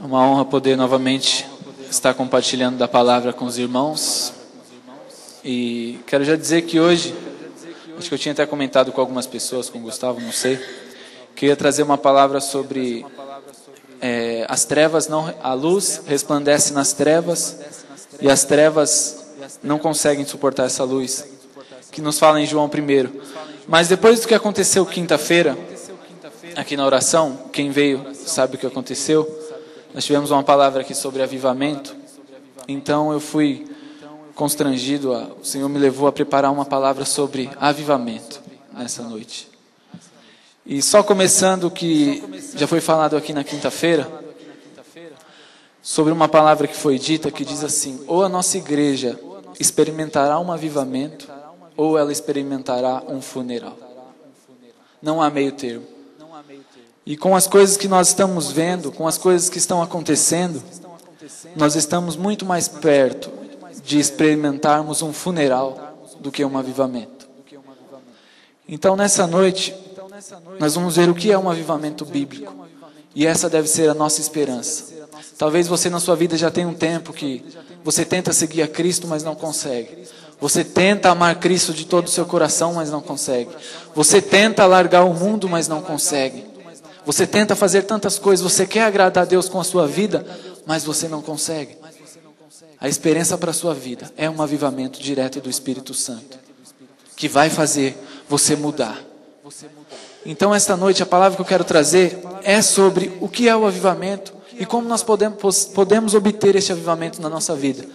É uma honra poder novamente estar compartilhando da palavra com os irmãos. E quero já dizer que hoje, acho que eu tinha até comentado com algumas pessoas, com o Gustavo, não sei, que eu ia trazer uma palavra sobre as trevas, a luz resplandece nas trevas e as trevas não conseguem suportar essa luz, que nos fala em João 1. Mas depois do que aconteceu quinta-feira, aqui na oração, quem veio sabe o que aconteceu. Nós tivemos uma palavra aqui sobre avivamento. Então eu fui constrangido, o Senhor me levou a preparar uma palavra sobre avivamento nessa noite. E só começando o que já foi falado aqui na quinta-feira, sobre uma palavra que foi dita, que diz assim: ou a nossa igreja experimentará um avivamento, ou ela experimentará um funeral. Não há meio termo. E com as coisas que nós estamos vendo, com as coisas que estão acontecendo, nós estamos muito mais perto de experimentarmos um funeral do que um avivamento. Então nessa noite, nós vamos ver o que é um avivamento bíblico. E essa deve ser a nossa esperança. Talvez você na sua vida já tenha um tempo que você tenta seguir a Cristo, mas não consegue. Você tenta amar Cristo de todo o seu coração, mas não consegue. Você tenta largar o mundo, mas não consegue. Você tenta fazer tantas coisas, você quer agradar a Deus com a sua vida, mas você não consegue. A esperança para a sua vida é um avivamento direto do Espírito Santo, que vai fazer você mudar. Então esta noite a palavra que eu quero trazer é sobre o que é o avivamento e como nós podemos obter esse avivamento na nossa vida.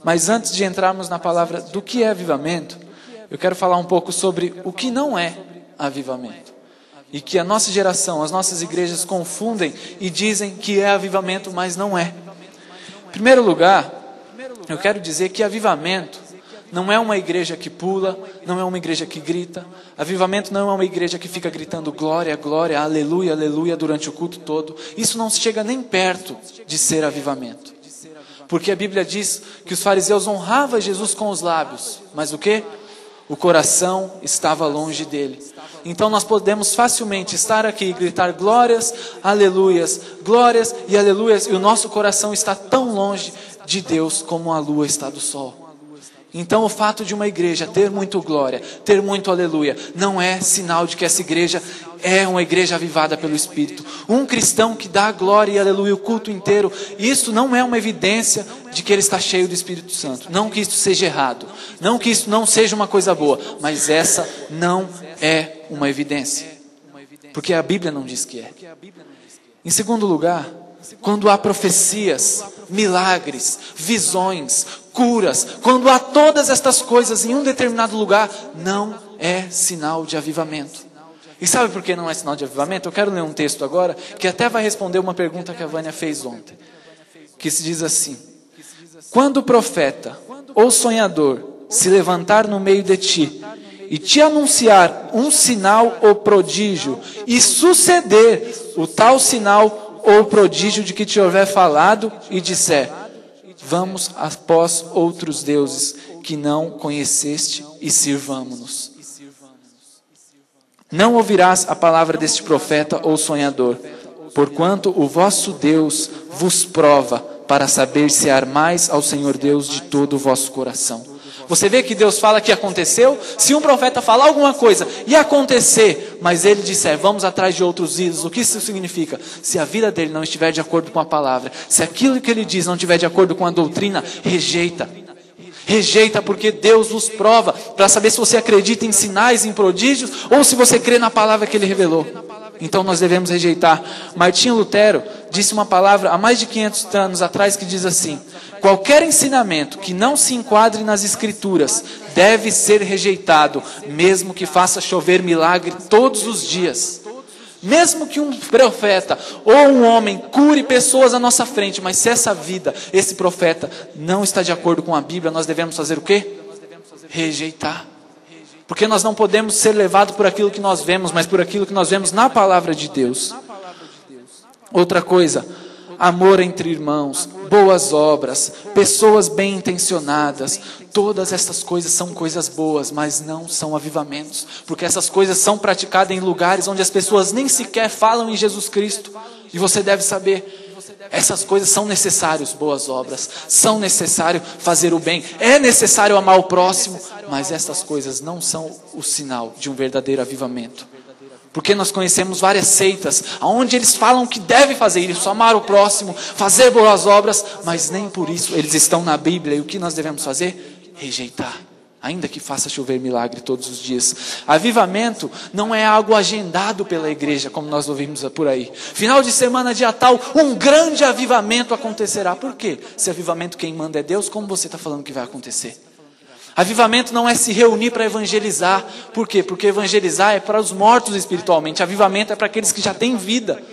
Mas antes de entrarmos na palavra do que é avivamento, eu quero falar um pouco sobre o que não é avivamento. E que a nossa geração, as nossas igrejas confundem e dizem que é avivamento, mas não é. Em primeiro lugar, eu quero dizer que avivamento não é uma igreja que pula, não é uma igreja que grita. Avivamento não é uma igreja que fica gritando glória, glória, aleluia, aleluia durante o culto todo. Isso não chega nem perto de ser avivamento. Porque a Bíblia diz que os fariseus honravam Jesus com os lábios, mas o quê? O coração estava longe dele. Então nós podemos facilmente estar aqui e gritar glórias e aleluias, e o nosso coração está tão longe de Deus como a lua está do sol. Então o fato de uma igreja ter muito glória, ter muito aleluia, não é sinal de que essa igreja é uma igreja avivada pelo Espírito. Um cristão que dá glória e aleluia o culto inteiro, isso não é uma evidência de que ele está cheio do Espírito Santo. Não que isso seja errado, não que isso não seja uma coisa boa, mas essa não é uma evidência, porque a Bíblia não diz que é. Em segundo lugar, quando há profecias, milagres, visões, curas, quando há todas estas coisas em um determinado lugar, não é sinal de avivamento. E sabe por que não é sinal de avivamento? Eu quero ler um texto agora, que até vai responder uma pergunta que a Vânia fez ontem, que se diz assim: quando o profeta ou sonhador se levantar no meio de ti, e te anunciar um sinal ou prodígio, e suceder o tal sinal ou prodígio de que te houver falado, e disser: vamos após outros deuses que não conheceste e sirvamo-nos. Não ouvirás a palavra deste profeta ou sonhador, porquanto o vosso Deus vos prova, para saber se armais ao Senhor Deus de todo o vosso coração. Você vê que Deus fala que aconteceu. Se um profeta falar alguma coisa e acontecer, mas ele disser, vamos atrás de outros ídolos, o que isso significa? Se a vida dele não estiver de acordo com a palavra, se aquilo que ele diz não estiver de acordo com a doutrina, rejeita. Rejeita, porque Deus vos prova, para saber se você acredita em sinais, em prodígios, ou se você crê na palavra que ele revelou. Então nós devemos rejeitar. Martinho Lutero disse uma palavra há mais de 500 anos atrás que diz assim: qualquer ensinamento que não se enquadre nas Escrituras deve ser rejeitado, mesmo que faça chover milagre todos os dias. Mesmo que um profeta ou um homem cure pessoas à nossa frente, mas se essa vida, esse profeta não está de acordo com a Bíblia, nós devemos fazer o quê? Rejeitar. Porque nós não podemos ser levados por aquilo que nós vemos, mas por aquilo que nós vemos na palavra de Deus. Outra coisa, amor entre irmãos, boas obras, pessoas bem intencionadas, todas essas coisas são coisas boas, mas não são avivamentos, porque essas coisas são praticadas em lugares onde as pessoas nem sequer falam em Jesus Cristo, e você deve saber, Essas coisas são necessárias, boas obras, são necessário fazer o bem, é necessário amar o próximo, mas essas coisas não são o sinal de um verdadeiro avivamento. Porque nós conhecemos várias seitas, onde eles falam que deve fazer isso, amar o próximo, fazer boas obras, mas nem por isso eles estão na Bíblia. E o que nós devemos fazer? Rejeitar, ainda que faça chover milagre todos os dias. Avivamento não é algo agendado pela igreja, como nós ouvimos por aí. Final de semana, dia tal, um grande avivamento acontecerá. Por quê? Se avivamento quem manda é Deus, como você está falando que vai acontecer? Avivamento não é se reunir para evangelizar. Por quê? Porque evangelizar é para os mortos espiritualmente. Avivamento é para aqueles que já têm vida.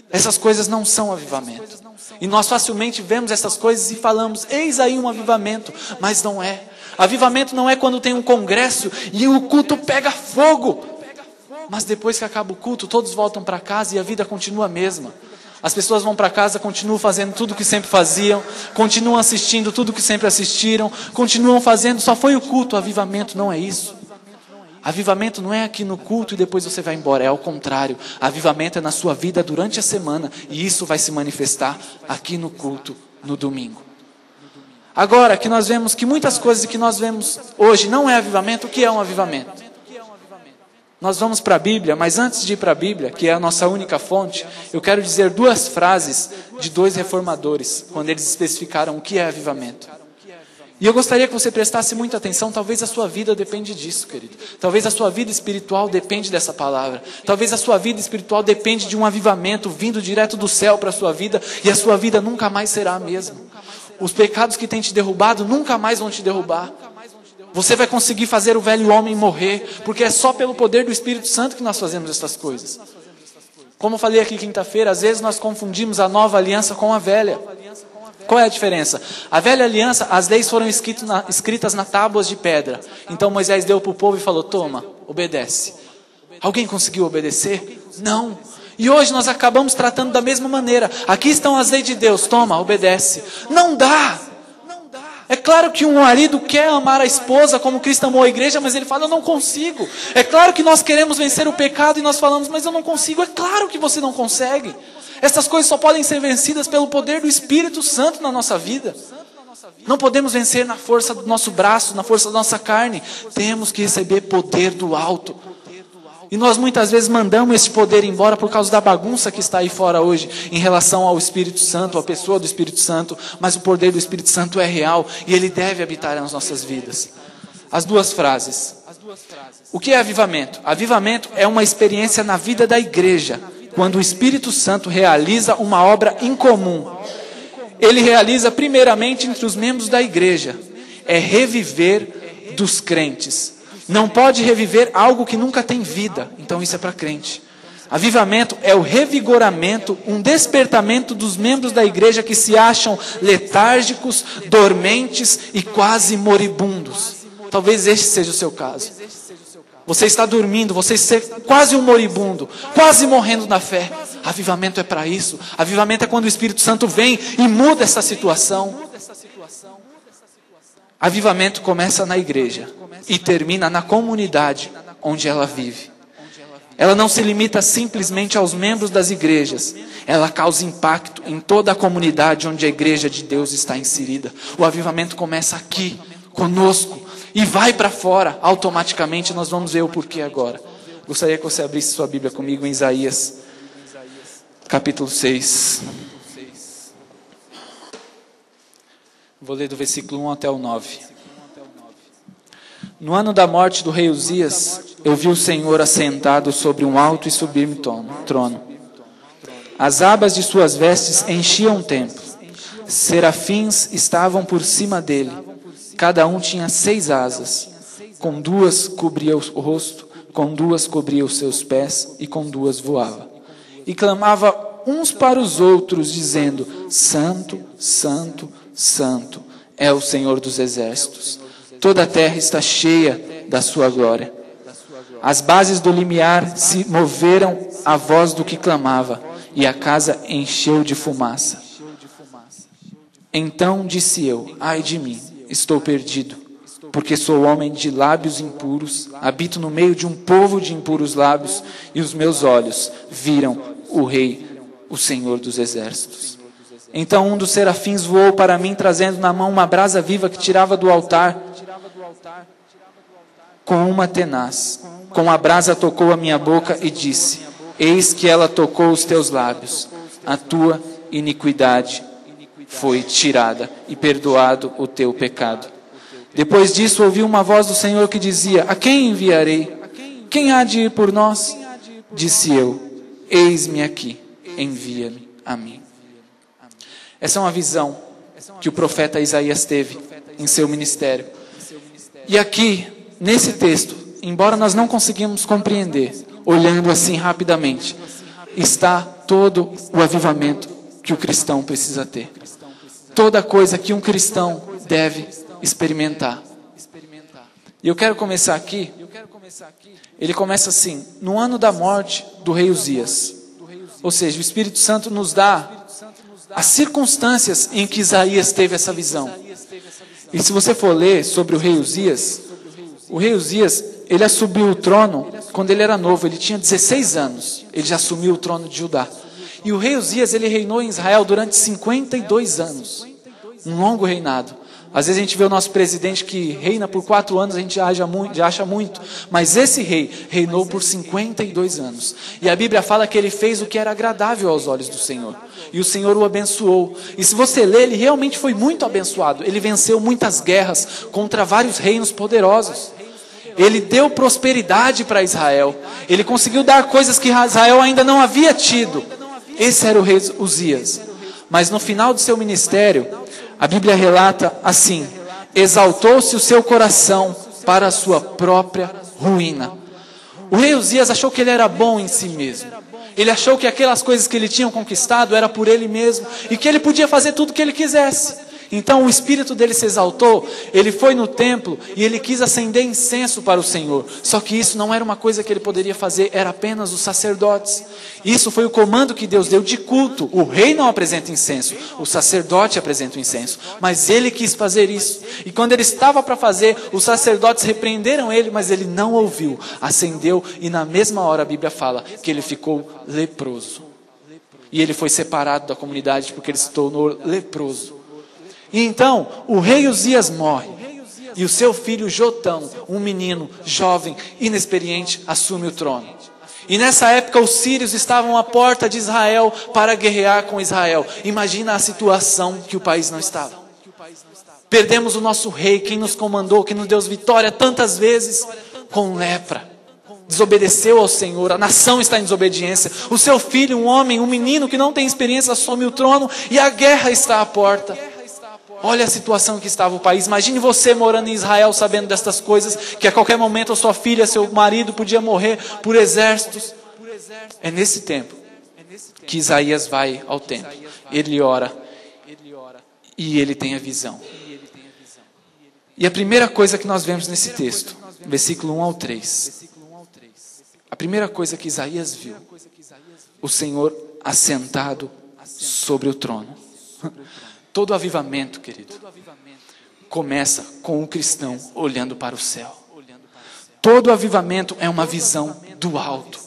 Essas coisas não são avivamento. E nós facilmente vemos essas coisas e falamos, eis aí um avivamento. Mas não é. Avivamento não é quando tem um congresso e o culto pega fogo. Mas depois que acaba o culto, todos voltam para casa e a vida continua a mesma. As pessoas vão para casa, continuam fazendo tudo o que sempre faziam, continuam assistindo tudo o que sempre assistiram, continuam fazendo, só foi o culto. Avivamento não é isso. Avivamento não é aqui no culto e depois você vai embora, é ao contrário. Avivamento é na sua vida durante a semana e isso vai se manifestar aqui no culto, no domingo. Agora que nós vemos que muitas coisas que nós vemos hoje não é avivamento, o que é um avivamento? Nós vamos para a Bíblia, mas antes de ir para a Bíblia, que é a nossa única fonte, eu quero dizer duas frases de dois reformadores, quando eles especificaram o que é avivamento. E eu gostaria que você prestasse muita atenção, talvez a sua vida depende disso, querido. Talvez a sua vida espiritual depende dessa palavra. Talvez a sua vida espiritual depende de um avivamento vindo direto do céu para a sua vida, e a sua vida nunca mais será a mesma. Os pecados que têm te derrubado nunca mais vão te derrubar. Você vai conseguir fazer o velho homem morrer, porque é só pelo poder do Espírito Santo que nós fazemos essas coisas. Como eu falei aqui quinta-feira, às vezes nós confundimos a nova aliança com a velha. Qual é a diferença? A velha aliança, as leis foram escritas na tábuas de pedra. Então Moisés deu para o povo e falou, toma, obedece. Alguém conseguiu obedecer? Não. E hoje nós acabamos tratando da mesma maneira. Aqui estão as leis de Deus, toma, obedece. Não dá. É claro que um marido quer amar a esposa como Cristo amou a igreja, mas ele fala, eu não consigo. É claro que nós queremos vencer o pecado e nós falamos, mas eu não consigo. É claro que você não consegue. Essas coisas só podem ser vencidas pelo poder do Espírito Santo na nossa vida. Não podemos vencer na força do nosso braço, na força da nossa carne. Temos que receber poder do alto. E nós muitas vezes mandamos esse poder embora por causa da bagunça que está aí fora hoje em relação ao Espírito Santo, à pessoa do Espírito Santo. Mas o poder do Espírito Santo é real e ele deve habitar nas nossas vidas. As duas frases. O que é avivamento? Avivamento é uma experiência na vida da igreja, quando o Espírito Santo realiza uma obra incomum. Ele realiza primeiramente entre os membros da igreja. É reviver dos crentes. Não pode reviver algo que nunca tem vida. Então isso é para crente. Avivamento é o revigoramento, um despertamento dos membros da igreja que se acham letárgicos, dormentes e quase moribundos. Talvez este seja o seu caso. Você está dormindo, você está quase um moribundo, quase morrendo na fé. Avivamento é para isso. Avivamento é quando o Espírito Santo vem e muda essa situação. Avivamento começa na igreja e termina na comunidade onde ela vive. Ela não se limita simplesmente aos membros das igrejas. Ela causa impacto em toda a comunidade onde a igreja de Deus está inserida. O avivamento começa aqui, conosco, e vai para fora automaticamente. Nós vamos ver o porquê agora. Gostaria que você abrisse sua Bíblia comigo em Isaías, capítulo 6. Vou ler do versículo 1 até o 9. No ano da morte do rei Uzias, eu vi o Senhor assentado sobre um alto e sublime trono. As abas de suas vestes enchiam o templo. Serafins estavam por cima dele. Cada um tinha 6 asas. Com 2 cobria o rosto, com 2 cobria os seus pés e com 2 voava. E clamava uns para os outros, dizendo, Santo, Santo, Santo é o Senhor dos exércitos. Toda a terra está cheia da sua glória. As bases do limiar se moveram à voz do que clamava, e a casa encheu de fumaça. Então disse eu, ai de mim, estou perdido, porque sou homem de lábios impuros, habito no meio de um povo de impuros lábios, e os meus olhos viram o Rei, o Senhor dos exércitos. Então um dos serafins voou para mim, trazendo na mão uma brasa viva que tirava do altar com uma tenaz. Com a brasa tocou a minha boca e disse: eis que ela tocou os teus lábios. A tua iniquidade foi tirada e perdoado o teu pecado. Depois disso ouvi uma voz do Senhor que dizia: a quem enviarei? Quem há de ir por nós? Disse eu: eis-me aqui, envia-me a mim. Essa é uma visão que o profeta Isaías teve em seu ministério. E aqui, nesse texto, embora nós não conseguimos compreender, olhando assim rapidamente, está todo o avivamento que o cristão precisa ter. Toda coisa que um cristão deve experimentar. E eu quero começar aqui. Ele começa assim: no ano da morte do rei Uzias. Ou seja, o Espírito Santo nos dá as circunstâncias em que Isaías teve essa visão. E se você for ler sobre o rei Uzias, ele assumiu o trono quando ele era novo, ele tinha 16 anos, ele já assumiu o trono de Judá. E o rei Uzias, ele reinou em Israel durante 52 anos, um longo reinado. Às vezes a gente vê o nosso presidente que reina por 4 anos, a gente já acha muito, mas esse rei reinou por 52 anos. E a Bíblia fala que ele fez o que era agradável aos olhos do Senhor. E o Senhor o abençoou. E se você ler, ele realmente foi muito abençoado. Ele venceu muitas guerras contra vários reinos poderosos. Ele deu prosperidade para Israel. Ele conseguiu dar coisas que Israel ainda não havia tido. Esse era o rei Uzias. Mas no final do seu ministério, a Bíblia relata assim: exaltou-se o seu coração para a sua própria ruína. O rei Uzias achou que ele era bom em si mesmo. Ele achou que aquelas coisas que ele tinha conquistado era por ele mesmo e que ele podia fazer tudo o que ele quisesse. Então o espírito dele se exaltou, ele foi no templo e ele quis acender incenso para o Senhor. Só que isso não era uma coisa que ele poderia fazer, era apenas os sacerdotes. Isso foi o comando que Deus deu de culto. O rei não apresenta incenso, o sacerdote apresenta o incenso. Mas ele quis fazer isso. E quando ele estava para fazer, os sacerdotes repreenderam ele, mas ele não ouviu. Acendeu e na mesma hora a Bíblia fala que ele ficou leproso. E ele foi separado da comunidade porque ele se tornou leproso. E então, o rei Uzias morre, e o seu filho Jotão, um menino jovem, inexperiente, assume o trono. E nessa época os sírios estavam à porta de Israel para guerrear com Israel. Imagina a situação que o país não estava. Perdemos o nosso rei, quem nos comandou, quem nos deu vitória tantas vezes, com lepra. Desobedeceu ao Senhor, a nação está em desobediência. O seu filho, um homem, um menino que não tem experiência, assume o trono e a guerra está à porta. Olha a situação que estava o país. Imagine você morando em Israel sabendo destas coisas, que a qualquer momento a sua filha, seu marido podia morrer por exércitos. É nesse tempo que Isaías vai ao templo. Ele ora e ele tem a visão. E a primeira coisa que nós vemos nesse texto, versículo 1 ao 3. A primeira coisa que Isaías viu, o Senhor assentado sobre o trono. Todo avivamento, querido, começa com o cristão olhando para o céu. Todo avivamento é uma visão do alto.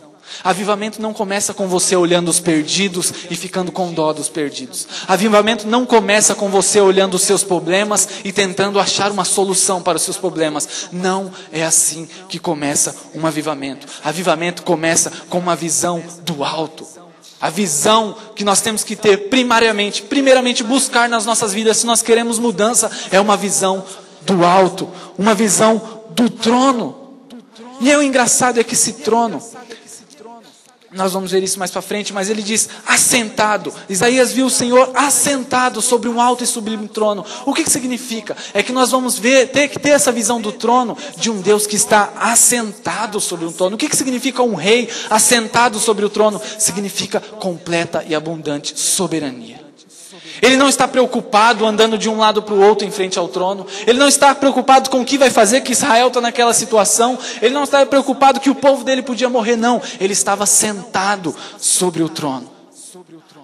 Avivamento não começa com você olhando os perdidos e ficando com dó dos perdidos. Avivamento não começa com você olhando os seus problemas e tentando achar uma solução para os seus problemas. Não é assim que começa um avivamento. Avivamento começa com uma visão do alto. A visão que nós temos que ter primeiramente buscar nas nossas vidas, se nós queremos mudança, é uma visão do alto, uma visão do trono. E o engraçado é que esse trono, nós vamos ver isso mais para frente, mas ele diz assentado. Isaías viu o Senhor assentado sobre um alto e sublime trono. O que significa? É que nós vamos ter que ter essa visão do trono de um Deus que está assentado sobre um trono. O que significa um rei assentado sobre o trono? Significa completa e abundante soberania. Ele não está preocupado andando de um lado para o outro em frente ao trono. Ele não está preocupado com o que vai fazer, que Israel está naquela situação. Ele não está preocupado que o povo dele podia morrer, não. Ele estava sentado sobre o trono.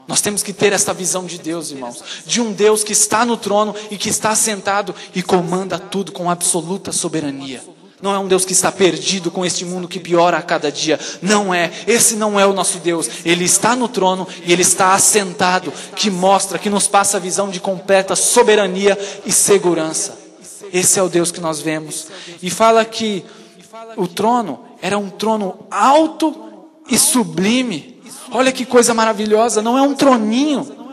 Nós temos que ter essa visão de Deus, irmãos. De um Deus que está no trono e que está sentado e comanda tudo com absoluta soberania. Não é um Deus que está perdido com este mundo que piora a cada dia. Não é. Esse não é o nosso Deus. Ele está no trono e Ele está assentado, que mostra, que nos passa a visão de completa soberania e segurança. Esse é o Deus que nós vemos. E fala que o trono era um trono alto e sublime. Olha que coisa maravilhosa. Não é um troninho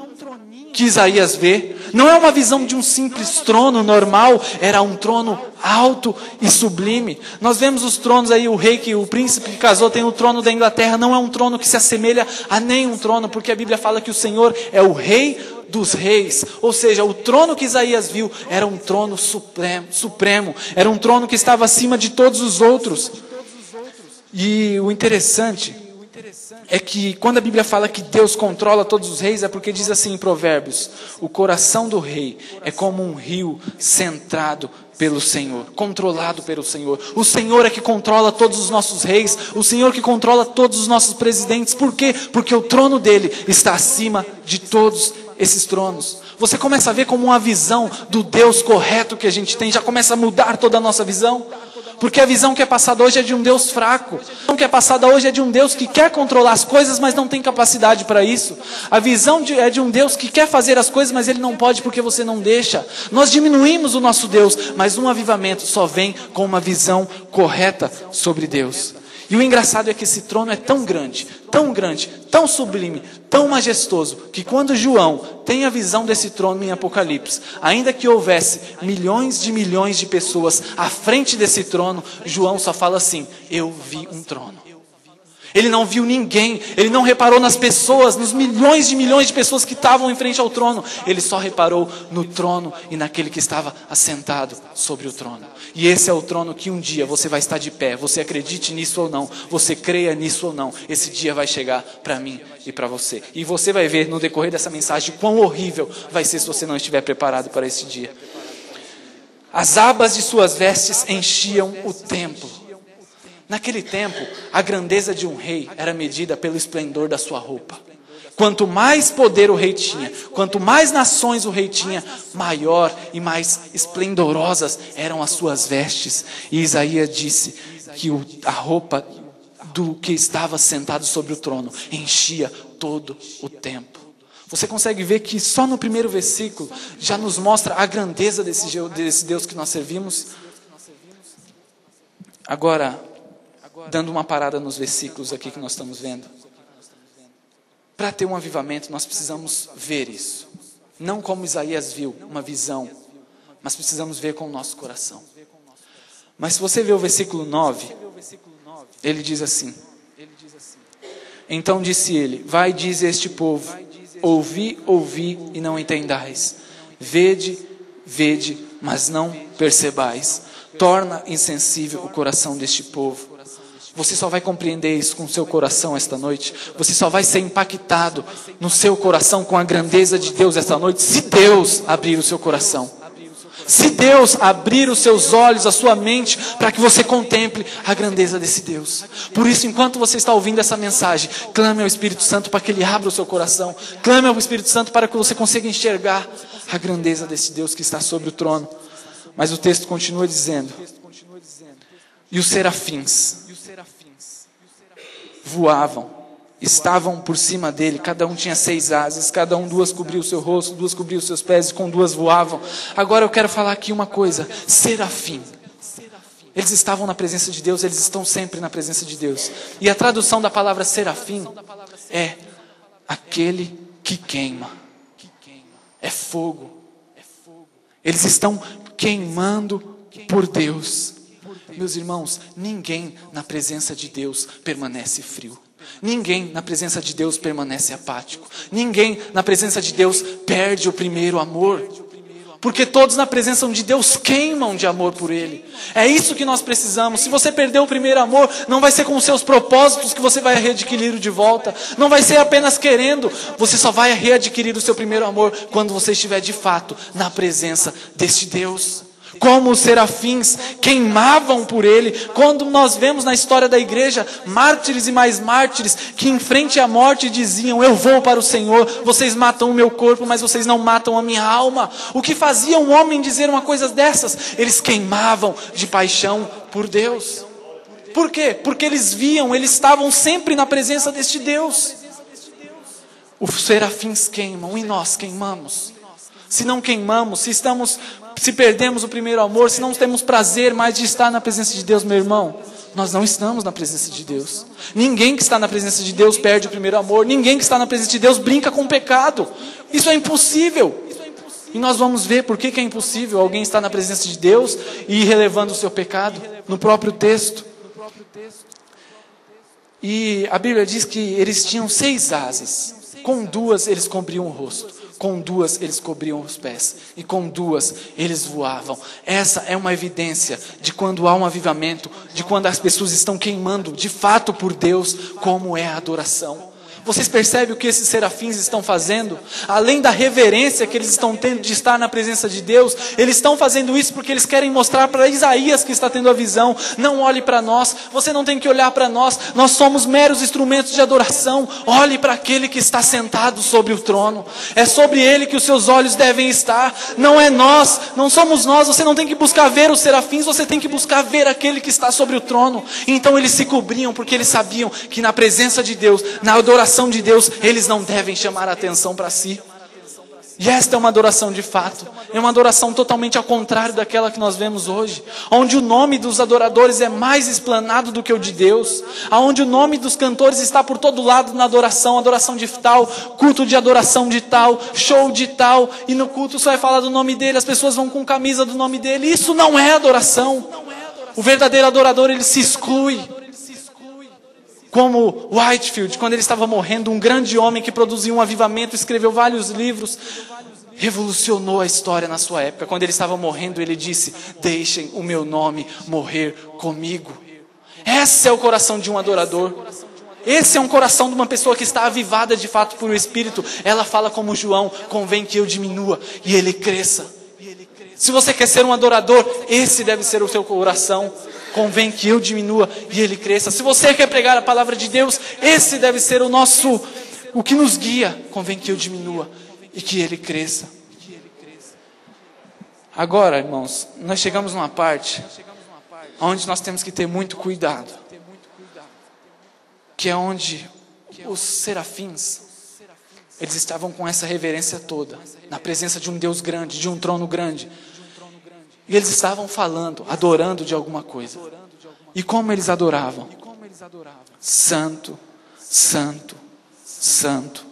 que Isaías vê. Não é uma visão de um simples trono normal. Era um trono alto e sublime. Nós vemos os tronos aí, o príncipe que casou tem o trono da Inglaterra. Não é um trono que se assemelha a nenhum trono, porque a Bíblia fala que o Senhor é o rei dos reis. Ou seja, o trono que Isaías viu era um trono supremo. Era um trono que estava acima de todos os outros. E o interessante é que quando a Bíblia fala que Deus controla todos os reis, é porque diz assim em Provérbios: o coração do rei é como um rio centrado pelo Senhor, controlado pelo Senhor. O Senhor é que controla todos os nossos reis, o Senhor que controla todos os nossos presidentes. Por quê? Porque o trono dele está acima de todos esses tronos. Você começa a ver como uma visão do Deus correto que a gente tem, já começa a mudar toda a nossa visão. Porque a visão que é passada hoje é de um Deus fraco. A visão que é passada hoje é de um Deus que quer controlar as coisas, mas não tem capacidade para isso. A visão é de um Deus que quer fazer as coisas, mas Ele não pode porque você não deixa. Nós diminuímos o nosso Deus, mas um avivamento só vem com uma visão correta sobre Deus. E o engraçado é que esse trono é tão grande, tão sublime, tão majestoso, que quando João tem a visão desse trono em Apocalipse, ainda que houvesse milhões de pessoas à frente desse trono, João só fala assim: eu vi um trono. Ele não viu ninguém, ele não reparou nas pessoas, nos milhões de pessoas que estavam em frente ao trono. Ele só reparou no trono e naquele que estava assentado sobre o trono. E esse é o trono que um dia você vai estar de pé. Você acredite nisso ou não, você creia nisso ou não, esse dia vai chegar para mim e para você. E você vai ver no decorrer dessa mensagem quão horrível vai ser se você não estiver preparado para esse dia. As abas de suas vestes enchiam o templo. Naquele tempo, a grandeza de um rei era medida pelo esplendor da sua roupa. Quanto mais poder o rei tinha, quanto mais nações o rei tinha, maior e mais esplendorosas eram as suas vestes. E Isaías disse que a roupa do que estava sentado sobre o trono enchia todo o templo. Você consegue ver que só no primeiro versículo já nos mostra a grandeza desse Deus que nós servimos? Agora, dando uma parada nos versículos aqui que nós estamos vendo. Para ter um avivamento, nós precisamos ver isso. Não como Isaías viu, uma visão, mas precisamos ver com o nosso coração. Mas se você ver o versículo 9, ele diz assim: então disse ele: vai, diz este povo, ouvi, ouvi e não entendais. Vede, vede, mas não percebais. Torna insensível o coração deste povo. Você só vai compreender isso com o seu coração esta noite. Você só vai ser impactado no seu coração com a grandeza de Deus esta noite, se Deus abrir o seu coração. Se Deus abrir os seus olhos, a sua mente, para que você contemple a grandeza desse Deus. Por isso, enquanto você está ouvindo essa mensagem, clame ao Espírito Santo para que Ele abra o seu coração. Clame ao Espírito Santo para que você consiga enxergar a grandeza desse Deus que está sobre o trono. Mas o texto continua dizendo: e os serafins voavam, estavam por cima dele, cada um tinha 6 asas, cada um 2 cobriu o seu rosto, 2 cobriu os seus pés, e com 2 voavam. Agora eu quero falar aqui uma coisa: serafim. Eles estavam na presença de Deus, eles estão sempre na presença de Deus. E a tradução da palavra serafim é aquele que queima. É fogo. Eles estão queimando por Deus. Meus irmãos, ninguém na presença de Deus permanece frio. Ninguém na presença de Deus permanece apático. Ninguém na presença de Deus perde o primeiro amor. Porque todos na presença de Deus queimam de amor por Ele. É isso que nós precisamos. Se você perdeu o primeiro amor, não vai ser com os seus propósitos que você vai readquirir de volta. Não vai ser apenas querendo. Você só vai readquirir o seu primeiro amor quando você estiver de fato na presença deste Deus. como os serafins queimavam por ele. Quando nós vemos na história da igreja, mártires e mais mártires, que em frente à morte diziam: eu vou para o Senhor, vocês matam o meu corpo, mas vocês não matam a minha alma. O que fazia um homem dizer uma coisa dessas? Eles queimavam de paixão por Deus. Por quê? Porque eles estavam sempre na presença deste Deus. Os serafins queimam e nós queimamos. Se não queimamos, se perdemos o primeiro amor, se não temos prazer mais de estar na presença de Deus, meu irmão, nós não estamos na presença de Deus. Ninguém que está na presença de Deus perde o primeiro amor. Ninguém que está na presença de Deus brinca com o pecado. Isso é impossível. E nós vamos ver por que é impossível alguém estar na presença de Deus e ir relevando o seu pecado no próprio texto. E a Bíblia diz que eles tinham 6 asas. Com 2 eles cobriam o rosto, com 2 eles cobriam os pés, e com 2 eles voavam. Essa é uma evidência de quando há um avivamento, de quando as pessoas estão queimando de fato por Deus, como é a adoração. Vocês percebem o que esses serafins estão fazendo? Além da reverência que eles estão tendo de estar na presença de Deus, eles estão fazendo isso porque eles querem mostrar para Isaías, que está tendo a visão: não olhe para nós, você não tem que olhar para nós somos meros instrumentos de adoração. Olhe para aquele que está sentado sobre o trono. É sobre ele que os seus olhos devem estar. Não é nós, não somos nós. Você não tem que buscar ver os serafins, você tem que buscar ver aquele que está sobre o trono. Então eles se cobriam porque eles sabiam que na presença de Deus, na adoração de Deus, eles não devem chamar a atenção para si. E esta é uma adoração de fato. É uma adoração totalmente ao contrário daquela que nós vemos hoje, onde o nome dos adoradores é mais explanado do que o de Deus, onde o nome dos cantores está por todo lado na adoração de tal, culto de adoração de tal, show de tal, e no culto só é falar do nome dele, as pessoas vão com camisa do nome dele. Isso não é adoração. O verdadeiro adorador, ele se exclui. Como Whitefield, quando ele estava morrendo, um grande homem que produziu um avivamento, escreveu vários livros, revolucionou a história na sua época. Quando ele estava morrendo, ele disse: deixem o meu nome morrer comigo. Esse é o coração de um adorador. Esse é um coração de uma pessoa que está avivada de fato por o Espírito. Ela fala como João: convém que eu diminua e ele cresça. Se você quer ser um adorador, esse deve ser o seu coração. Convém que eu diminua e ele cresça. Se você quer pregar a palavra de Deus, esse deve ser o que nos guia. Convém que eu diminua e que ele cresça. Agora, irmãos, nós chegamos numa parte onde nós temos que ter muito cuidado, que é onde os serafins, eles estavam com essa reverência toda, na presença de um Deus grande, de um trono grande. E eles estavam falando, adorando de alguma coisa. E como eles adoravam? Santo, Santo, Santo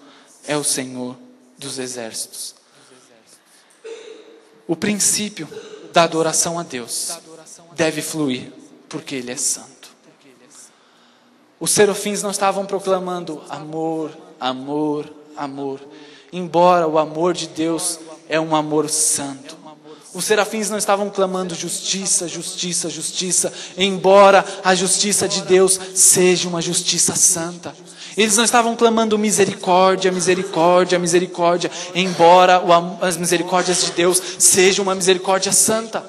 é o Senhor dos exércitos. O princípio da adoração a Deus deve fluir, porque Ele é santo. Os serafins não estavam proclamando amor, amor, amor. Embora o amor de Deus é um amor santo. Os serafins não estavam clamando justiça, justiça, justiça, embora a justiça de Deus seja uma justiça santa. Eles não estavam clamando misericórdia, misericórdia, misericórdia, embora as misericórdias de Deus sejam uma misericórdia santa.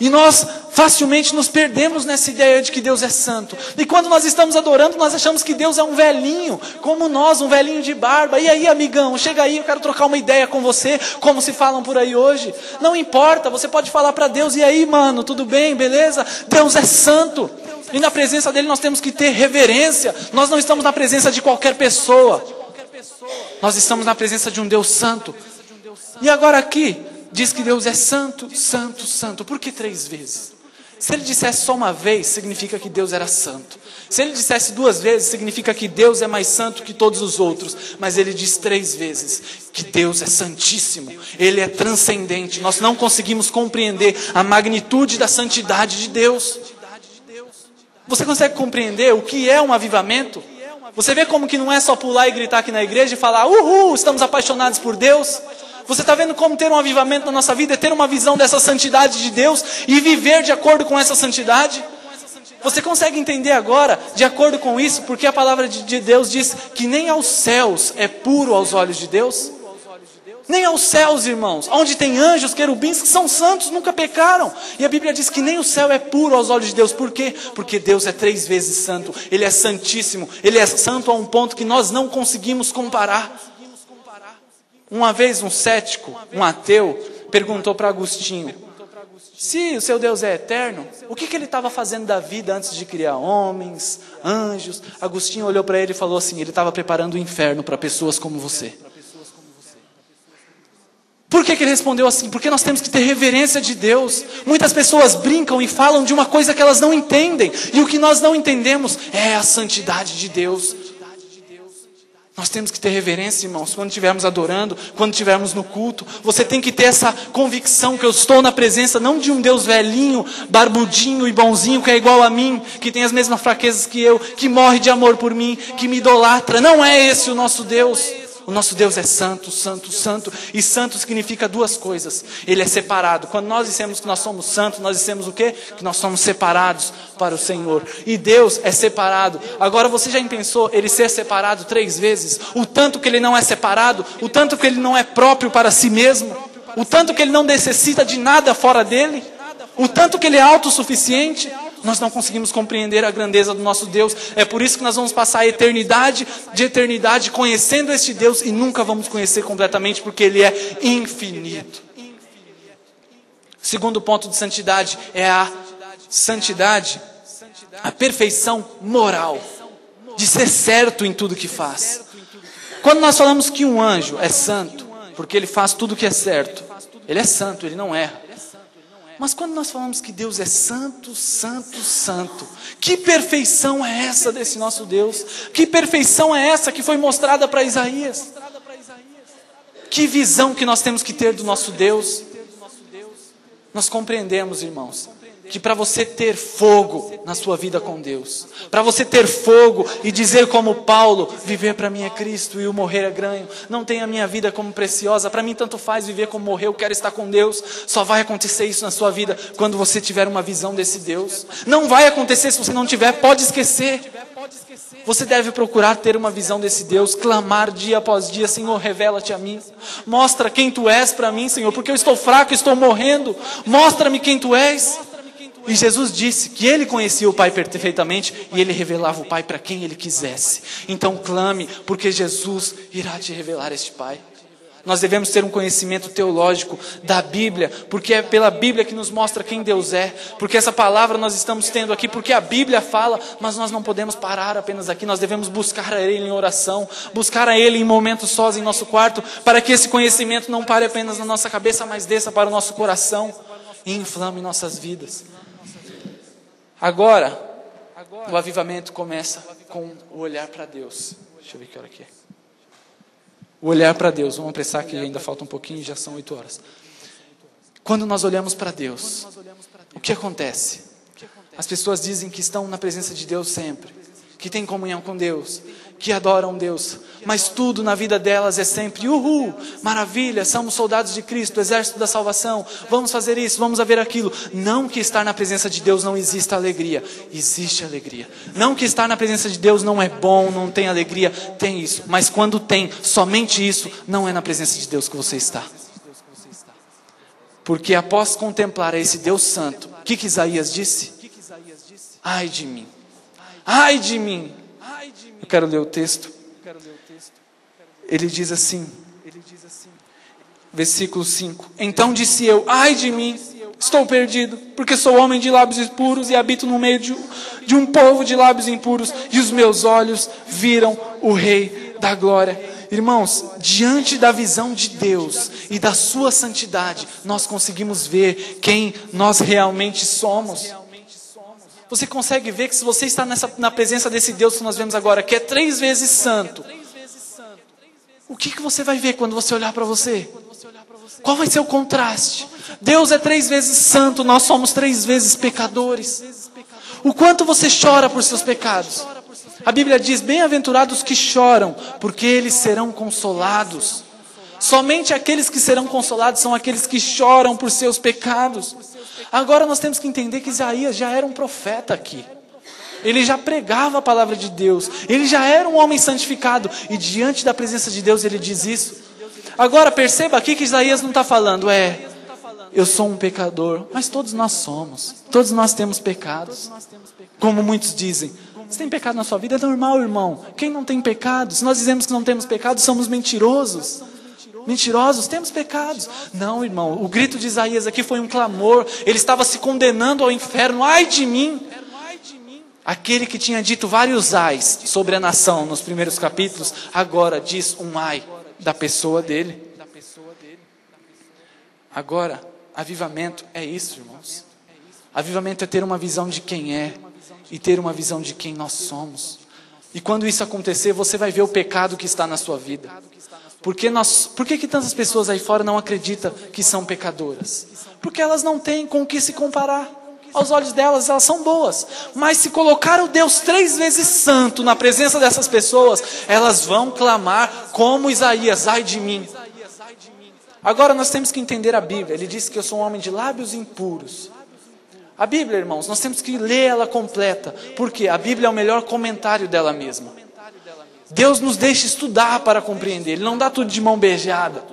E nós facilmente nos perdemos nessa ideia de que Deus é santo. E quando nós estamos adorando, nós achamos que Deus é um velhinho, como nós, um velhinho de barba. E aí, amigão, chega aí, eu quero trocar uma ideia com você, como se falam por aí hoje. Não importa, você pode falar para Deus: e aí, mano, tudo bem, beleza? Deus é santo. E na presença dele nós temos que ter reverência. Nós não estamos na presença de qualquer pessoa. Nós estamos na presença de um Deus santo. E agora aqui, diz que Deus é santo, santo, santo. Por que 3 vezes? Se ele dissesse só uma vez, significa que Deus era santo. Se ele dissesse 2 vezes, significa que Deus é mais santo que todos os outros. Mas ele diz 3 vezes que Deus é santíssimo. Ele é transcendente. Nós não conseguimos compreender a magnitude da santidade de Deus. Você consegue compreender o que é um avivamento? Você vê como que não é só pular e gritar aqui na igreja e falar: uhul, estamos apaixonados por Deus. Você está vendo como ter um avivamento na nossa vida é ter uma visão dessa santidade de Deus e viver de acordo com essa santidade? Você consegue entender agora, de acordo com isso, porque a palavra de Deus diz que nem aos céus é puro aos olhos de Deus? Nem aos céus, irmãos, onde tem anjos, querubins, que são santos, nunca pecaram. E a Bíblia diz que nem o céu é puro aos olhos de Deus. Por quê? Porque Deus é 3 vezes santo. Ele é santíssimo. Ele é santo a um ponto que nós não conseguimos comparar. Uma vez um cético, um ateu, perguntou para Agostinho: se o seu Deus é eterno, o que ele estava fazendo da vida antes de criar homens, anjos? Agostinho olhou para ele e falou assim: ele estava preparando o inferno para pessoas como você. Por que ele respondeu assim? Porque nós temos que ter reverência de Deus. Muitas pessoas brincam e falam de uma coisa que elas não entendem. E o que nós não entendemos é a santidade de Deus. Nós temos que ter reverência, irmãos, quando estivermos adorando, quando estivermos no culto. Você tem que ter essa convicção que eu estou na presença não de um Deus velhinho, barbudinho e bonzinho, que é igual a mim, que tem as mesmas fraquezas que eu, que morre de amor por mim, que me idolatra. Não é esse o nosso Deus. O nosso Deus é santo, santo, santo. E santo significa 2 coisas. Ele é separado. Quando nós dissemos que nós somos santos, nós dissemos o quê? Que nós somos separados para o Senhor. E Deus é separado. Agora você já pensou ele ser separado 3 vezes? O tanto que ele não é separado, o tanto que ele não é próprio para si mesmo, o tanto que ele não necessita de nada fora dele, o tanto que ele é autossuficiente. Nós não conseguimos compreender a grandeza do nosso Deus. É por isso que nós vamos passar a eternidade de eternidade conhecendo este Deus e nunca vamos conhecer completamente, porque Ele é infinito. Segundo ponto de santidade é a santidade, a perfeição moral, de ser certo em tudo que faz. Quando nós falamos que um anjo é santo, porque ele faz tudo que é certo, ele é santo, ele não erra. Mas quando nós falamos que Deus é santo, santo, santo, que perfeição é essa desse nosso Deus? Que perfeição é essa que foi mostrada para Isaías? Que visão que nós temos que ter do nosso Deus? Nós compreendemos, irmãos, que para você ter fogo na sua vida com Deus, para você ter fogo e dizer como Paulo: viver para mim é Cristo e o morrer é ganho, não tenho a minha vida como preciosa, para mim tanto faz viver como morrer, eu quero estar com Deus. Só vai acontecer isso na sua vida quando você tiver uma visão desse Deus. Não vai acontecer se você não tiver, pode esquecer. Você deve procurar ter uma visão desse Deus, clamar dia após dia: Senhor, revela-te a mim, mostra quem Tu és para mim, Senhor, porque eu estou fraco, estou morrendo, mostra-me quem Tu és. E Jesus disse que Ele conhecia o Pai perfeitamente e Ele revelava o Pai para quem Ele quisesse. Então clame, porque Jesus irá te revelar este Pai. Nós devemos ter um conhecimento teológico da Bíblia, porque é pela Bíblia que nos mostra quem Deus é, porque essa palavra nós estamos tendo aqui, porque a Bíblia fala, mas nós não podemos parar apenas aqui, nós devemos buscar a Ele em oração, buscar a Ele em momentos sós em nosso quarto, para que esse conhecimento não pare apenas na nossa cabeça, mas desça para o nosso coração e inflame nossas vidas. Agora, o avivamento começa com o olhar para Deus. Deixa eu ver que hora que é. O olhar para Deus. Vamos apressar que ainda falta um pouquinho, já são 8 horas. Quando nós olhamos para Deus, o que acontece? As pessoas dizem que estão na presença de Deus sempre, que têm comunhão com Deus, que adoram Deus, mas tudo na vida delas é sempre: uhul, maravilha, somos soldados de Cristo, exército da salvação, vamos fazer isso, vamos ver aquilo. Não que estar na presença de Deus não exista alegria, existe alegria. Não que estar na presença de Deus não é bom, não tem alegria, tem isso. Mas quando tem somente isso, não é na presença de Deus que você está. Porque após contemplar esse Deus santo, o que Isaías disse? Ai de mim, ai de mim. Eu quero ler o texto. Ele diz assim, versículo 5: Então disse eu: ai de mim, estou perdido, porque sou homem de lábios impuros e habito no meio de um povo de lábios impuros, e os meus olhos viram o Rei da Glória. Irmãos, diante da visão de Deus e da sua santidade, nós conseguimos ver quem nós realmente somos. Você consegue ver que se você está na presença desse Deus que nós vemos agora, que é 3 vezes santo, o que você vai ver quando você olhar para você? Qual vai ser o contraste? Deus é 3 vezes santo, nós somos 3 vezes pecadores. O quanto você chora por seus pecados? A Bíblia diz: bem-aventurados que choram, porque eles serão consolados. Somente aqueles que serão consolados são aqueles que choram por seus pecados. Agora nós temos que entender que Isaías já era um profeta aqui. Ele já pregava a palavra de Deus. Ele já era um homem santificado. E diante da presença de Deus ele diz isso. Agora perceba aqui que Isaías não está falando, eu sou um pecador, mas todos nós somos. Todos nós temos pecados. Como muitos dizem, você tem pecado na sua vida? É normal, irmão. Quem não tem pecado? Se nós dizemos que não temos pecado, somos mentirosos. Mentirosos, temos pecados. Não, irmão, o grito de Isaías aqui foi um clamor. Ele estava se condenando ao inferno. Ai de mim! Aquele que tinha dito vários ais sobre a nação nos primeiros capítulos, agora diz um ai da pessoa dele. Agora, avivamento é isso, irmãos. Avivamento é ter uma visão de quem é e ter uma visão de quem nós somos. E quando isso acontecer, você vai ver o pecado que está na sua vida. Por que tantas pessoas aí fora não acreditam que são pecadoras? Porque elas não têm com o que se comparar. Aos olhos delas, elas são boas. Mas se colocar o Deus 3 vezes santo na presença dessas pessoas, elas vão clamar como Isaías, ai de mim. Agora nós temos que entender a Bíblia. Ele disse que eu sou um homem de lábios impuros. A Bíblia, irmãos, nós temos que ler ela completa. Porque a Bíblia é o melhor comentário dela mesma. Deus nos deixa estudar para compreender. Ele não dá tudo de mão beijada.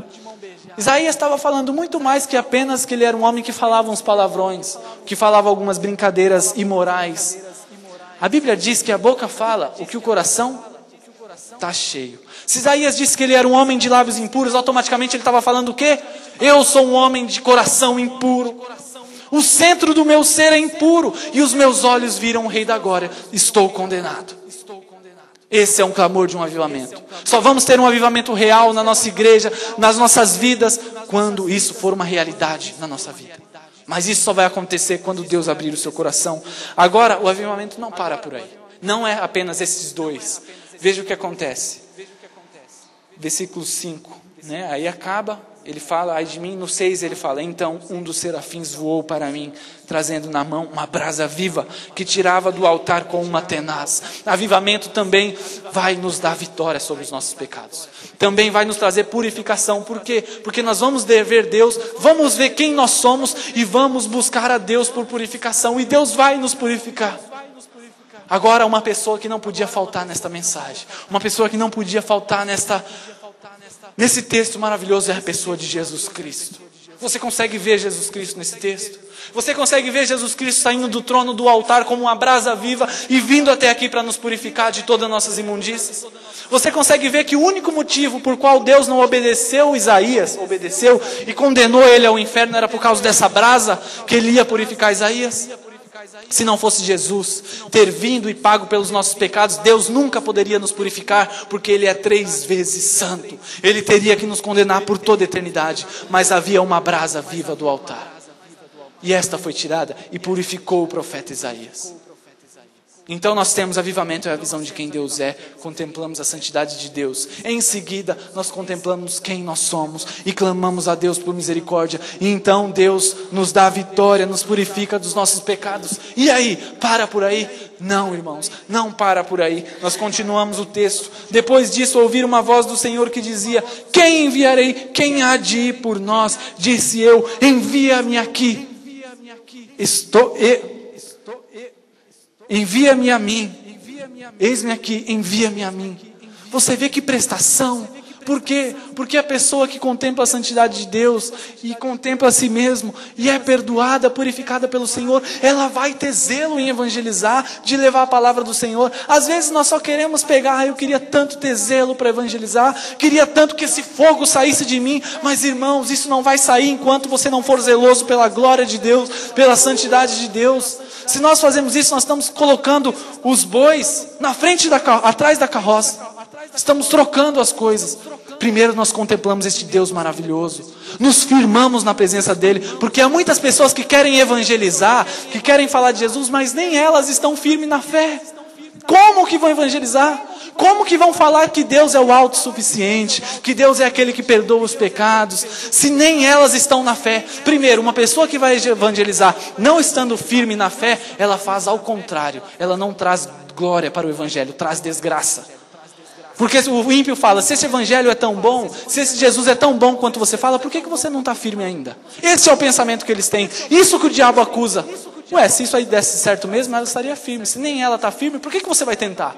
Isaías estava falando muito mais que apenas que ele era um homem que falava uns palavrões, que falava algumas brincadeiras imorais. A Bíblia diz que a boca fala o que o coração está cheio. Se Isaías disse que ele era um homem de lábios impuros, automaticamente ele estava falando o quê? Eu sou um homem de coração impuro. O centro do meu ser é impuro e os meus olhos viram o Rei da Glória. Estou condenado. Esse é um clamor de um avivamento. Só vamos ter um avivamento real na nossa igreja, nas nossas vidas, quando isso for uma realidade na nossa vida. Mas isso só vai acontecer quando Deus abrir o seu coração. Agora, o avivamento não para por aí. Não é apenas esses dois. Veja o que acontece. Versículo 5. Aí acaba, ele fala, ai de mim. No 6 ele fala, então um dos serafins voou para mim, trazendo na mão uma brasa viva, que tirava do altar com uma tenaz. Avivamento também vai nos dar vitória sobre os nossos pecados. Também vai nos trazer purificação. Por quê? Porque nós vamos ver Deus, vamos ver quem nós somos e vamos buscar a Deus por purificação. E Deus vai nos purificar. Agora, uma pessoa que não podia faltar nesta mensagem, uma pessoa que não podia faltar nesse texto maravilhoso é a pessoa de Jesus Cristo. Você consegue ver Jesus Cristo nesse texto? Você consegue ver Jesus Cristo saindo do trono do altar como uma brasa viva e vindo até aqui para nos purificar de todas as nossas imundícias? Você consegue ver que o único motivo por qual Deus não obedeceu Isaías, obedeceu e condenou ele ao inferno era por causa dessa brasa que ele ia purificar Isaías? Se não fosse Jesus ter vindo e pago pelos nossos pecados, Deus nunca poderia nos purificar, porque Ele é 3 vezes santo. Ele teria que nos condenar por toda a eternidade. Mas havia uma brasa viva do altar. E esta foi tirada e purificou o profeta Isaías. Então nós temos avivamento, é a visão de quem Deus é, contemplamos a santidade de Deus. Em seguida, nós contemplamos quem nós somos e clamamos a Deus por misericórdia. E então Deus nos dá a vitória, nos purifica dos nossos pecados. E aí, para por aí? Não, irmãos, não para por aí. Nós continuamos o texto. Depois disso, ouvir uma voz do Senhor que dizia, quem enviarei? Quem há de ir por nós? Disse eu, envia-me aqui. Envia-me a mim. Eis-me aqui, envia-me a mim. Você vê que prestação. Por quê? Porque a pessoa que contempla a santidade de Deus e contempla a si mesmo e é perdoada, purificada pelo Senhor, ela vai ter zelo em evangelizar, de levar a palavra do Senhor. Às vezes nós só queremos pegar, eu queria tanto ter zelo para evangelizar, queria tanto que esse fogo saísse de mim, mas irmãos, isso não vai sair enquanto você não for zeloso pela glória de Deus, pela santidade de Deus. Se nós fazemos isso, nós estamos colocando os bois na frente atrás da carroça. Estamos trocando as coisas. Primeiro nós contemplamos este Deus maravilhoso. Nos firmamos na presença dEle. Porque há muitas pessoas que querem evangelizar, que querem falar de Jesus, mas nem elas estão firmes na fé. Como que vão evangelizar? Como que vão falar que Deus é o autossuficiente, que Deus é aquele que perdoa os pecados, se nem elas estão na fé? Primeiro, uma pessoa que vai evangelizar, não estando firme na fé, ela faz ao contrário. Ela não traz glória para o evangelho, traz desgraça. Porque o ímpio fala, se esse evangelho é tão bom, se esse Jesus é tão bom quanto você fala, por que você não está firme ainda? Esse é o pensamento que eles têm. Isso que o diabo acusa. Ué, se isso aí desse certo mesmo, ela estaria firme. Se nem ela está firme, por que você vai tentar?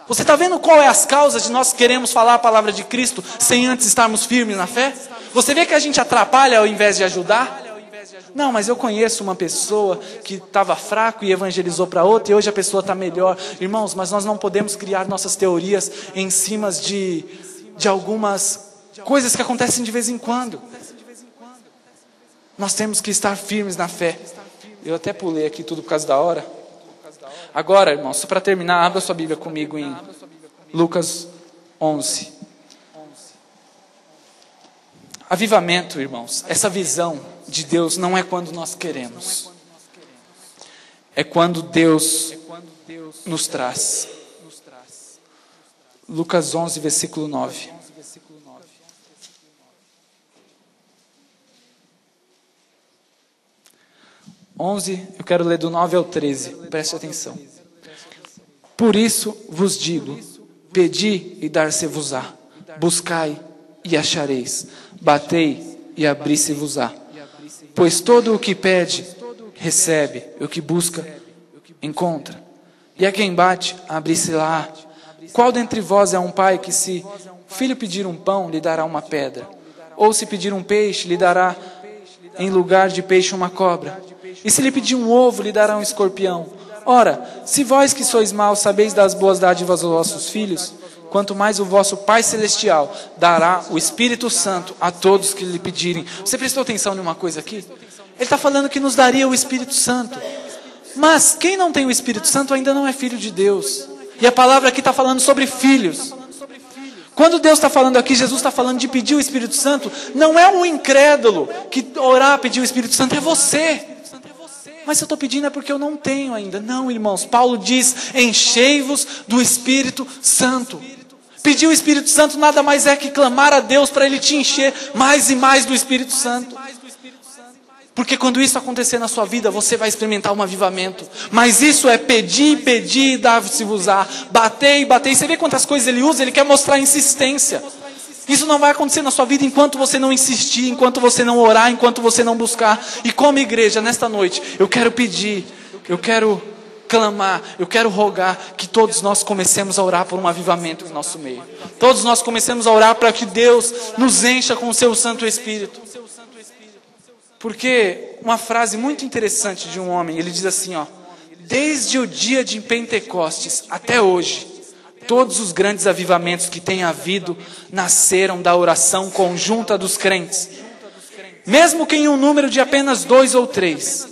Você está vendo qual é as causas de nós queremos falar a palavra de Cristo sem antes estarmos firmes na fé? Você vê que a gente atrapalha ao invés de ajudar? Não, mas eu conheço uma pessoa que estava fraco e evangelizou para outra e hoje a pessoa está melhor. Irmãos, mas nós não podemos criar nossas teorias em cima de algumas coisas que acontecem de vez em quando. Nós temos que estar firmes na fé. Eu até pulei aqui tudo por causa da hora. Agora, irmãos, só para terminar, abra sua Bíblia comigo em Lucas 11. Avivamento, irmãos, essa visão de Deus não é quando nós queremos. É quando Deus nos traz. Lucas 11, versículo 9. Eu quero ler do 9 ao 13, preste atenção. Por isso vos digo, pedi e dar-se-vos-á, buscai e achareis, batei e abri-se-vos-á. Pois todo o que pede, recebe, o que busca, encontra. E a quem bate, abre-se-lá. Qual dentre vós é um pai que, se filho pedir um pão, lhe dará uma pedra? Ou se pedir um peixe, lhe dará em lugar de peixe uma cobra? E se lhe pedir um ovo, lhe dará um escorpião? Ora, se vós que sois maus sabeis dar as boas dádivas aos vossos filhos, quanto mais o vosso Pai Celestial dará o Espírito Santo a todos que lhe pedirem. Você prestou atenção em uma coisa aqui? Ele está falando que nos daria o Espírito Santo. Mas quem não tem o Espírito Santo ainda não é filho de Deus. E a palavra aqui está falando sobre filhos. Quando Deus está falando aqui, Jesus está falando de pedir o Espírito Santo, não é um incrédulo que orar, pedir o Espírito Santo, é você. Mas se eu estou pedindo é porque eu não tenho ainda. Não, irmãos, Paulo diz, enchei-vos do Espírito Santo. Pedir o Espírito Santo nada mais é que clamar a Deus para Ele te encher mais e mais do Espírito Santo. Porque quando isso acontecer na sua vida, você vai experimentar um avivamento. Mas isso é pedir, pedir e dar-se-vos-á. Bater e bater. Você vê quantas coisas ele usa? Ele quer mostrar insistência. Isso não vai acontecer na sua vida enquanto você não insistir, enquanto você não orar, enquanto você não buscar. E como igreja, nesta noite, eu quero pedir, eu quero clamar, eu quero rogar que todos nós comecemos a orar por um avivamento em nosso meio. Todos nós comecemos a orar para que Deus nos encha com o seu Santo Espírito. Porque uma frase muito interessante de um homem, ele diz assim, desde o dia de Pentecostes até hoje, todos os grandes avivamentos que tem havido nasceram da oração conjunta dos crentes. Mesmo que em um número de apenas 2 ou 3.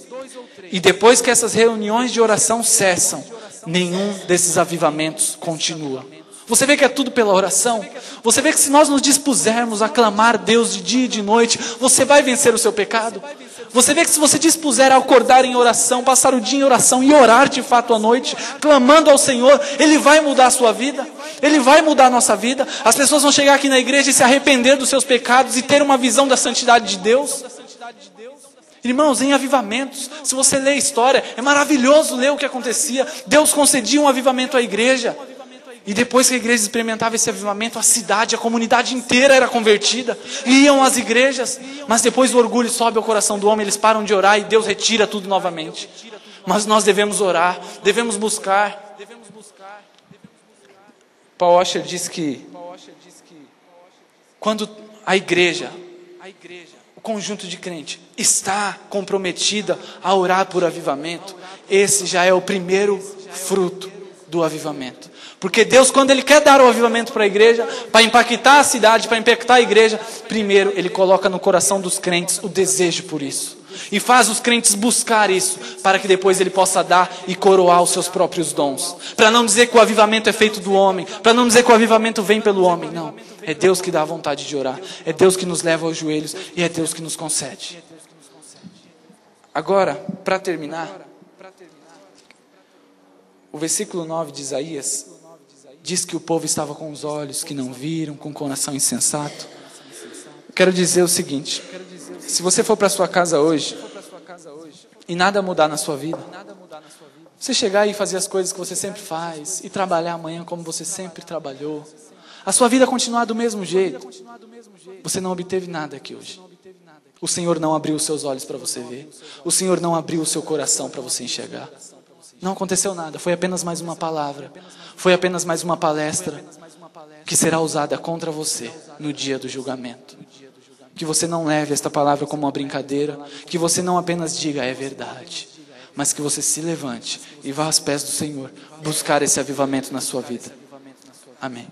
E depois que essas reuniões de oração cessam, nenhum desses avivamentos continua. Você vê que é tudo pela oração? Você vê que se nós nos dispusermos a clamar Deus de dia e de noite, você vai vencer o seu pecado? Você vê que se você dispuser a acordar em oração, passar o dia em oração e orar de fato à noite, clamando ao Senhor, Ele vai mudar a sua vida? Ele vai mudar a nossa vida? As pessoas vão chegar aqui na igreja e se arrepender dos seus pecados e ter uma visão da santidade de Deus? Irmãos, em avivamentos, se você lê a história, é maravilhoso ler o que acontecia. Deus concedia um avivamento à igreja. E depois que a igreja experimentava esse avivamento, a cidade, a comunidade inteira era convertida. Iam às igrejas, mas depois o orgulho sobe ao coração do homem, eles param de orar e Deus retira tudo novamente. Mas nós devemos orar, devemos buscar. Paul Washer diz que quando a igreja, o conjunto de crente, está comprometida a orar por avivamento, esse já é o primeiro fruto do avivamento. Porque Deus, quando Ele quer dar o avivamento para a igreja, para impactar a cidade, para impactar a igreja, primeiro Ele coloca no coração dos crentes o desejo por isso. E faz os crentes buscar isso, para que depois Ele possa dar e coroar os seus próprios dons. Para não dizer que o avivamento é feito do homem, para não dizer que o avivamento vem pelo homem, não. É Deus que dá a vontade de orar, é Deus que nos leva aos joelhos e é Deus que nos concede. Agora, para terminar, o versículo 9 de Isaías diz que o povo estava com os olhos que não viram, com o coração insensato. Eu quero dizer o seguinte, se você for para sua casa hoje e nada mudar na sua vida, você chegar e fazer as coisas que você sempre faz e trabalhar amanhã como você sempre trabalhou, a sua vida continuar do mesmo jeito, você não obteve nada aqui hoje. O Senhor não abriu os seus olhos para você ver, o Senhor não abriu o seu coração para você enxergar. Não aconteceu nada, foi apenas mais uma palavra. Foi apenas mais uma palestra que será usada contra você no dia do julgamento. Que você não leve esta palavra como uma brincadeira, que você não apenas diga é verdade, mas que você se levante e vá aos pés do Senhor buscar esse avivamento na sua vida. Amém.